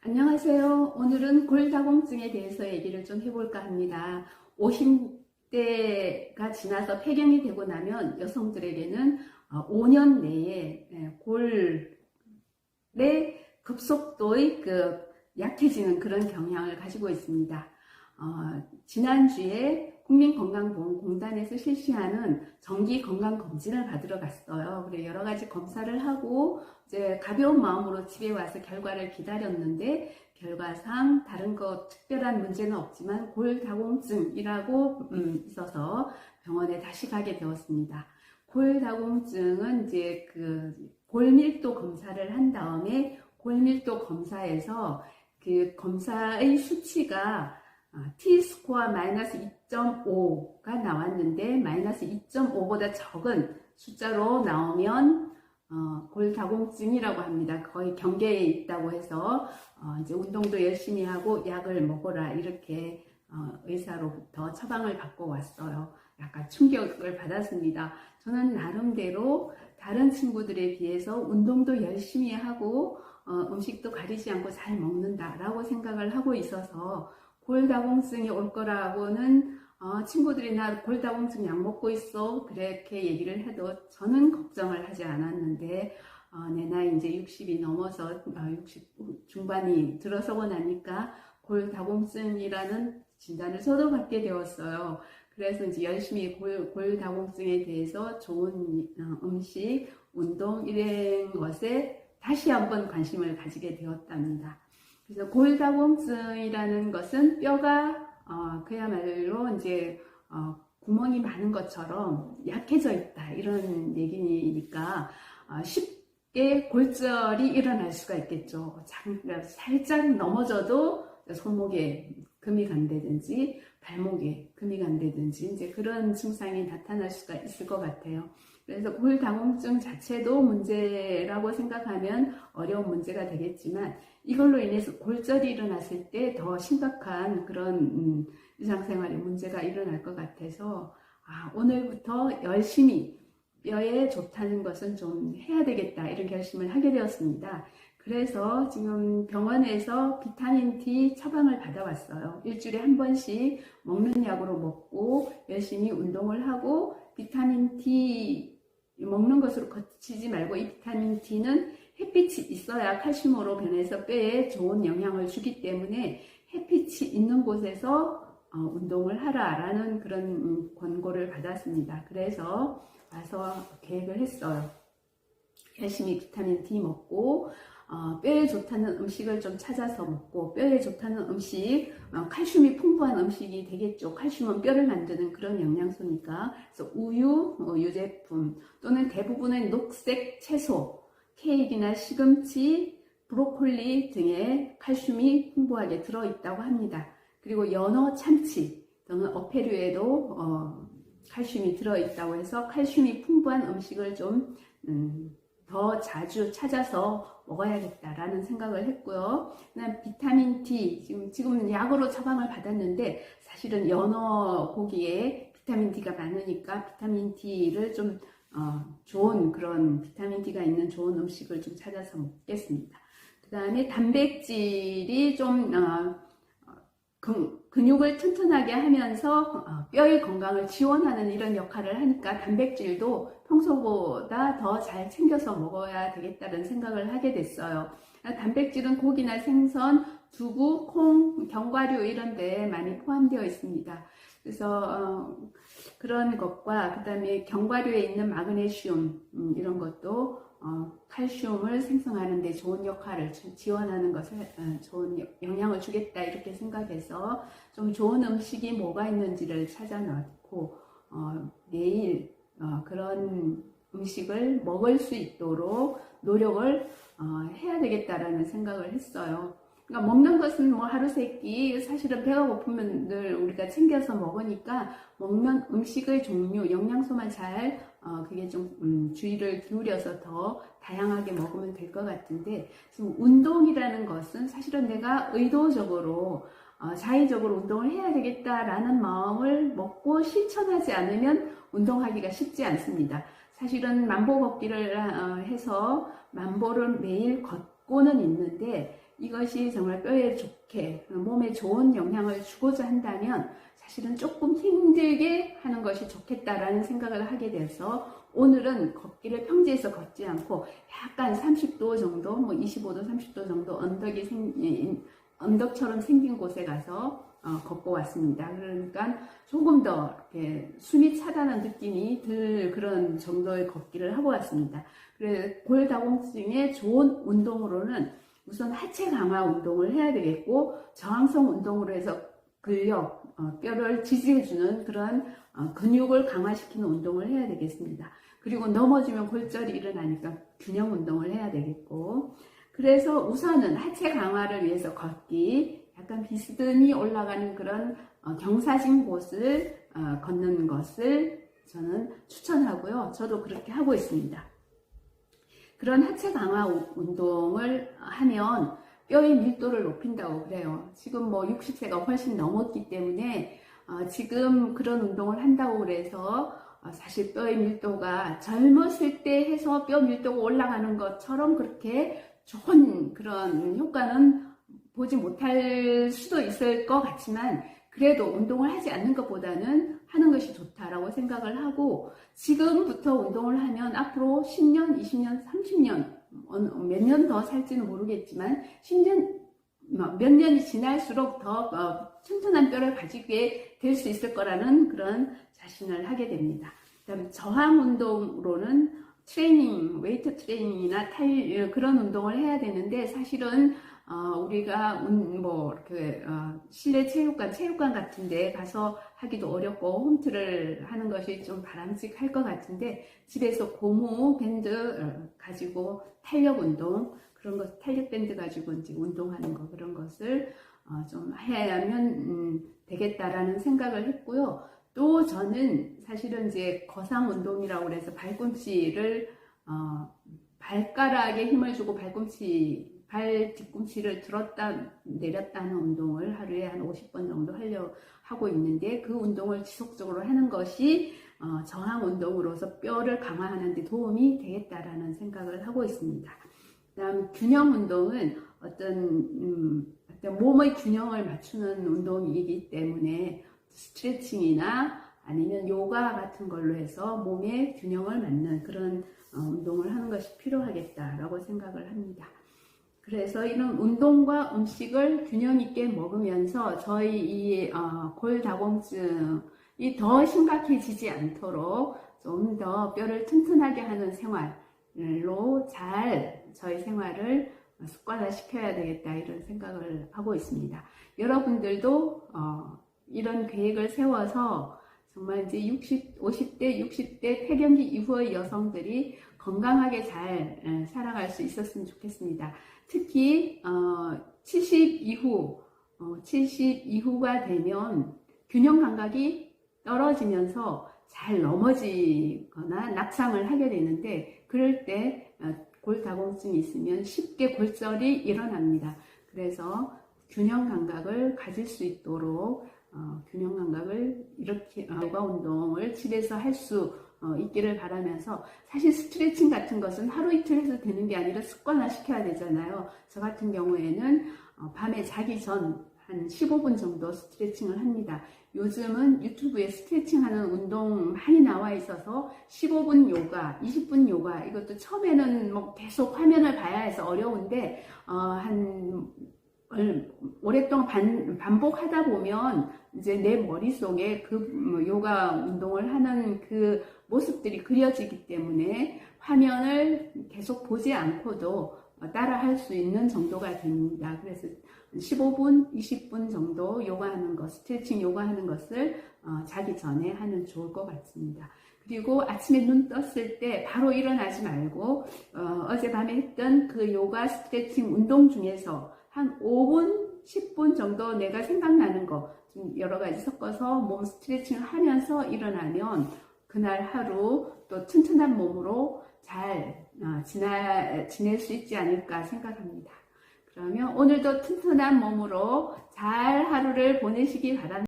안녕하세요. 오늘은 골다공증에 대해서 얘기를 좀 해볼까 합니다. 50대가 지나서 폐경이 되고 나면 여성들에게는 5년 내에 골의 급속도의 약해지는 그런 경향을 가지고 있습니다. 지난주에 국민건강보험공단에서 실시하는 정기 건강검진을 받으러 갔어요. 그래 여러 가지 검사를 하고 이제 가벼운 마음으로 집에 와서 결과를 기다렸는데 결과상 다른 거 특별한 문제는 없지만 골다공증이라고 있어서 병원에 다시 가게 되었습니다. 골다공증은 이제 골밀도 검사를 한 다음에 골밀도 검사에서 그 검사의 수치가 T스코어 마이너스 2.5가 나왔는데 마이너스 2.5보다 적은 숫자로 나오면 골다공증이라고 합니다. 거의 경계에 있다고 해서 이제 운동도 열심히 하고 약을 먹어라 이렇게 의사로부터 처방을 받고 왔어요. 약간 충격을 받았습니다. 저는 나름대로 다른 친구들에 비해서 운동도 열심히 하고 음식도 가리지 않고 잘 먹는다라고 생각을 하고 있어서 골다공증이 올 거라고는 친구들이 나 골다공증 약 먹고 있어 그렇게 얘기를 해도 저는 걱정을 하지 않았는데 내 나이 이제 60이 넘어서 60 중반이 들어서고 나니까 골다공증이라는 진단을 저도 받게 되었어요. 그래서 이제 열심히 골다공증에 대해서 좋은 음식, 운동 이런 것에 다시 한번 관심을 가지게 되었답니다. 그래서 골다공증이라는 것은 뼈가 그야말로 이제 구멍이 많은 것처럼 약해져 있다 이런 얘기니까 쉽게 골절이 일어날 수가 있겠죠. 살짝 넘어져도 손목에 금이 간다든지 발목에 금이 간다든지 이제 그런 증상이 나타날 수가 있을 것 같아요. 그래서 골다공증 자체도 문제라고 생각하면 어려운 문제가 되겠지만 이걸로 인해서 골절이 일어났을 때 더 심각한 그런 일상생활에 문제가 일어날 것 같아서 오늘부터 열심히 뼈에 좋다는 것은 좀 해야 되겠다 이런 결심을 하게 되었습니다. 그래서 지금 병원에서 비타민 D 처방을 받아왔어요. 일주일에 한 번씩 먹는 약으로 먹고 열심히 운동을 하고 비타민 D 먹는 것으로 그치지 말고 이 비타민 D는 햇빛이 있어야 칼슘으로 변해서 뼈에 좋은 영향을 주기 때문에 햇빛이 있는 곳에서 운동을 하라라는 그런 권고를 받았습니다. 그래서 와서 계획을 했어요. 열심히 비타민 D 먹고 뼈에 좋다는 음식을 좀 찾아서 먹고 뼈에 좋다는 음식, 칼슘이 풍부한 음식이 되겠죠. 칼슘은 뼈를 만드는 그런 영양소니까. 그래서 우유, 유제품 또는 대부분의 녹색 채소, 케이크나 시금치, 브로콜리 등에 칼슘이 풍부하게 들어있다고 합니다. 그리고 연어, 참치 등은 어패류에도 칼슘이 들어있다고 해서 칼슘이 풍부한 음식을 좀 더 자주 찾아서 먹어야겠다라는 생각을 했고요. 그다음 비타민 D 지금 약으로 처방을 받았는데 사실은 연어 고기에 비타민 D가 많으니까 비타민 D를 좀 좋은 그런 비타민 D가 있는 좋은 음식을 좀 찾아서 먹겠습니다. 그 다음에 단백질이 좀 근육을 튼튼하게 하면서 뼈의 건강을 지원하는 이런 역할을 하니까 단백질도 평소보다 더 잘 챙겨서 먹어야 되겠다는 생각을 하게 됐어요. 단백질은 고기나 생선, 두부, 콩, 견과류 이런 데 많이 포함되어 있습니다. 그래서 그런 것과 그 다음에 견과류에 있는 마그네슘 이런 것도 칼슘을 생성하는 데 좋은 역할을 지원하는 것을 좋은 영향을 주겠다 이렇게 생각해서 좀 좋은 음식이 뭐가 있는지를 찾아 놓고 매일 그런 음식을 먹을 수 있도록 노력을 해야 되겠다라는 생각을 했어요. 그러니까 먹는 것은 뭐 하루 세 끼 사실은 배가 고프면 늘 우리가 챙겨서 먹으니까 먹는 음식의 종류, 영양소만 잘 그게 좀 주의를 기울여서 더 다양하게 먹으면 될 것 같은데 지금 운동이라는 것은 사실은 내가 의도적으로 자의적으로 운동을 해야 되겠다라는 마음을 먹고 실천하지 않으면 운동하기가 쉽지 않습니다. 사실은 만보 걷기를 해서 만보를 매일 걷고는 있는데 이것이 정말 뼈에 좋게 몸에 좋은 영향을 주고자 한다면 사실은 조금 힘들게 하는 것이 좋겠다라는 생각을 하게 돼서 오늘은 걷기를 평지에서 걷지 않고 약간 30도 정도, 뭐 25도, 30도 정도 언덕처럼 생긴 곳에 가서 걷고 왔습니다. 그러니까 조금 더 이렇게 숨이 차다는 느낌이 들 그런 정도의 걷기를 하고 왔습니다. 그래서 골다공증에 좋은 운동으로는 우선 하체 강화 운동을 해야 되겠고 저항성 운동으로 해서 근력, 뼈를 지지해주는 그런 근육을 강화시키는 운동을 해야 되겠습니다. 그리고 넘어지면 골절이 일어나니까 균형 운동을 해야 되겠고, 그래서 우선은 하체 강화를 위해서 걷기, 약간 비스듬히 올라가는 그런 경사진 곳을 걷는 것을 저는 추천하고요. 저도 그렇게 하고 있습니다. 그런 하체 강화 운동을 하면 뼈의 밀도를 높인다고 그래요. 지금 뭐 60세가 훨씬 넘었기 때문에 지금 그런 운동을 한다고 그래서 사실 뼈의 밀도가 젊었을 때 해서 뼈 밀도가 올라가는 것처럼 그렇게 좋은 그런 효과는 보지 못할 수도 있을 것 같지만 그래도 운동을 하지 않는 것보다는 하는 것이 좋다라고 생각을 하고 지금부터 운동을 하면 앞으로 10년, 20년, 30년 몇 년 더 살지는 모르겠지만 10년, 몇 년이 지날수록 더 튼튼한 뼈를 가지게 될 수 있을 거라는 그런 자신을 하게 됩니다. 그다음에 저항 운동으로는 트레이닝, 웨이트 트레이닝이나 그런 운동을 해야 되는데 사실은 우리가 뭐 이렇게 실내 체육관 같은 데 가서 하기도 어렵고 홈트를 하는 것이 좀 바람직할 것 같은데 집에서 고무 밴드 가지고 탄력 운동 그런 것 탄력 밴드 가지고 이제 운동하는 거 그런 것을 좀 해야면 되겠다라는 생각을 했고요. 또 저는 사실은 이제 거상 운동이라고 해서 발꿈치를 발가락에 힘을 주고 발 뒤꿈치를 들었다 내렸다 하는 운동을 하루에 한 50번 정도 하고 있는데 그 운동을 지속적으로 하는 것이 저항 운동으로서 뼈를 강화하는 데 도움이 되겠다라는 생각을 하고 있습니다. 그다음 균형 운동은 어떤 몸의 균형을 맞추는 운동이기 때문에 스트레칭이나 아니면 요가 같은 걸로 해서 몸의 균형을 맞는 그런 운동을 하는 것이 필요하겠다라고 생각을 합니다. 그래서 이런 운동과 음식을 균형 있게 먹으면서 저희 이 골다공증이 더 심각해지지 않도록 좀 더 뼈를 튼튼하게 하는 생활로 잘 저희 생활을 습관화시켜야 되겠다 이런 생각을 하고 있습니다. 여러분들도 이런 계획을 세워서 정말 이제 50대, 60대 폐경기 이후의 여성들이 건강하게 잘 살아갈 수 있었으면 좋겠습니다. 특히 70 이후가 되면 균형 감각이 떨어지면서 잘 넘어지거나 낙상을 하게 되는데 그럴 때 골다공증이 있으면 쉽게 골절이 일어납니다. 그래서 균형 감각을 가질 수 있도록 균형 감각을 이렇게 요가 운동을 집에서 할 수 있기를 바라면서 사실 스트레칭 같은 것은 하루 이틀 해서 되는 게 아니라 습관화 시켜야 되잖아요. 저 같은 경우에는 밤에 자기 전 한 15분 정도 스트레칭을 합니다. 요즘은 유튜브에 스트레칭 하는 운동 많이 나와 있어서 15분 요가, 20분 요가 이것도 처음에는 뭐 계속 화면을 봐야 해서 어려운데 오랫동안 반복하다 보면 이제 내 머릿속에 그 요가 운동을 하는 그 모습들이 그려지기 때문에 화면을 계속 보지 않고도 따라 할 수 있는 정도가 됩니다. 그래서 15분, 20분 정도 요가하는 것, 스트레칭 요가하는 것을 자기 전에 하면 좋을 것 같습니다. 그리고 아침에 눈 떴을 때 바로 일어나지 말고 어젯밤에 했던 그 요가 스트레칭 운동 중에서 한 5분, 10분 정도 내가 생각나는 거 좀 여러 가지 섞어서 몸 스트레칭을 하면서 일어나면 그날 하루 또 튼튼한 몸으로 잘 지낼 수 있지 않을까 생각합니다. 그러면 오늘도 튼튼한 몸으로 잘 하루를 보내시기 바랍니다.